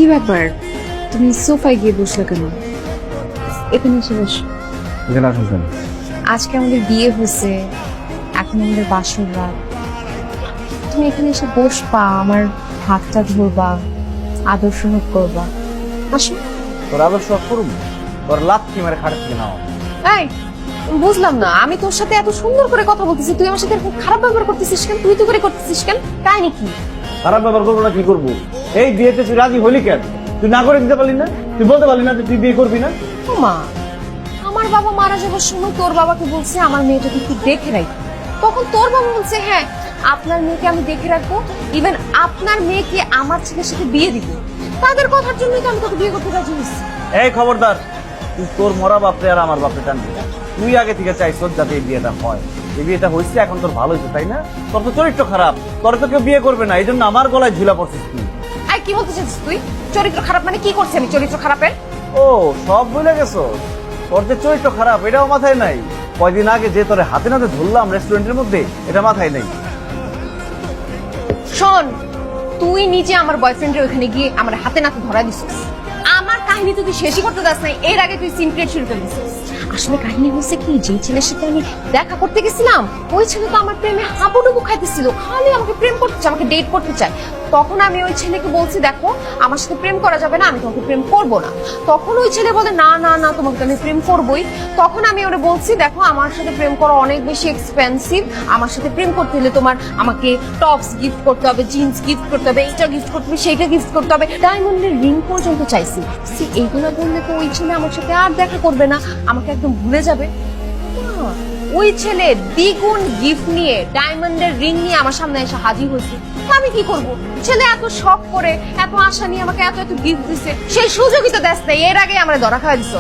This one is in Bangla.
কি ব্যাপার, তুমি সোফায় গিয়ে বসলে কেন? এখানে এসে বসো। এখানে আসুন কেন? আজকে আমাদের বিয়ে হয়েছে, এখন আমাদের বাসর রাত। তুমি এখানে এসে বসবা, আমার হাতটা ধরবা, আদর সহগ করবা। আসো। তোর আদর্শ করুম, তোর লাথি মারে খাট থেকে নাও। এই, বুঝলাম না, আমি তোর সাথে এত সুন্দর করে কথা বলতেছি, তুই আমার সাথে এরকম খারাপ ব্যবহার করতেছিস কেন? তুই তো করে করতেছিস কেন? কাহিনী কি? খারাপ ব্যবহার করবো না কি করবো? এই বিয়েতে তুই রাজি হলি কেন? তুই না করে দিতে পারলি না? তুই বলতে পারলি না যে তুই বিয়ে করবি না? ও মা, আমার বাবা মারা যাবার সময় তোর বাবাকে বলছে আমার মেয়েটাকে একটু দেখে রাখি। তখন তোর বাবা বলছে হ্যাঁ আপনার মেয়েকে আমি দেখে রাখবো, ইভেন আপনার মেয়েকে আমার ছেলের সাথে বিয়ে দিব। তাদের কথার জন্যই তো আমি তোকে বিয়ে করতে রাজি হয়েছি। এই খবরদার, তুই তোর মরা বাপরে আর আমার বাপরে টানবি না। তুই আগে থেকে চাইছ যাতে এই বিয়েটা হয়। এই বিয়েটা হয়েছে, এখন তোর ভালো হয়েছে তাই না? তোর তো চরিত্র খারাপ, তোর তো কেউ বিয়ে করবে না, এই জন্য আমার গলায় ঝুলা পড়ছিস তুই। আর কি বলতে চাইছিস তুই? চরিত্র খারাপ মানে কি করছি আমি চরিত্র খারাপের? ও সব ভুলে গেছো? তোর যে চরিত্র খারাপ এটাও মাথায় নাই? কয়দিন আগে যে তোরে হাতে নাতে ধরলাম রেস্টুরেন্টের মধ্যে, এটা মাথায় নেই? শোন, তুই নিজে আমার বয়ফ্রেন্ডের ওখানে গিয়ে আমার হাতে নাতে ধরা দিছিস। আমার কাহিনী তো তুই শেষই করতে দাস নাই, এর আগে তুই সিনক্রেট শুরু করে দিছিস। আসলে কাহিনী হয়েছে কি, যে ছেলের সাথে আমি দেখা করতে গেছিলাম ওই ছেলে তো আমার প্রেমে হাবুডুবু খাইতেছিল, খালি আমাকে প্রেম করতে চায়, আমাকে ডেট করতে চায়। তখন আমি ওই ছেলেকে বলছি দেখো আমার সাথে প্রেম করা যাবে না, আমি তোমাকে প্রেম করবো না। তখন ওই ছেলে বলে না না না তোমাকে তো আমি প্রেম করবোই। তখন আমি ওরে বলছি দেখো আমার সাথে প্রেম করা অনেক বেশি এক্সপেন্সিভ, আমার সাথে প্রেম করতে হলে তোমার আমাকে টপস গিফট করতে হবে, জিন্স গিফট করতে হবে, এইটা গিফট করতে হবে, সেইটা গিফট করতে হবে, ডায়মন্ডের রিং পর্যন্ত চাইছি। এইগুলো বললে তো ওই ছেলে আমার সাথে আর দেখা করবে না, আমাকে একদম ভুলে যাবে। না, ওই ছেলে দ্বিগুণ গিফট নিয়ে ডায়মন্ডের রিং নিয়ে আমার সামনে এসে হাজির হয়েছে। আমি কি করব? ছেলে এত শখ করে এত আশা নিয়ে আমাকে এত এত গিফট দিছে, সেই সুযোগই তো দেয়, এর আগে আমরা ধরা খাওয়া দিছ।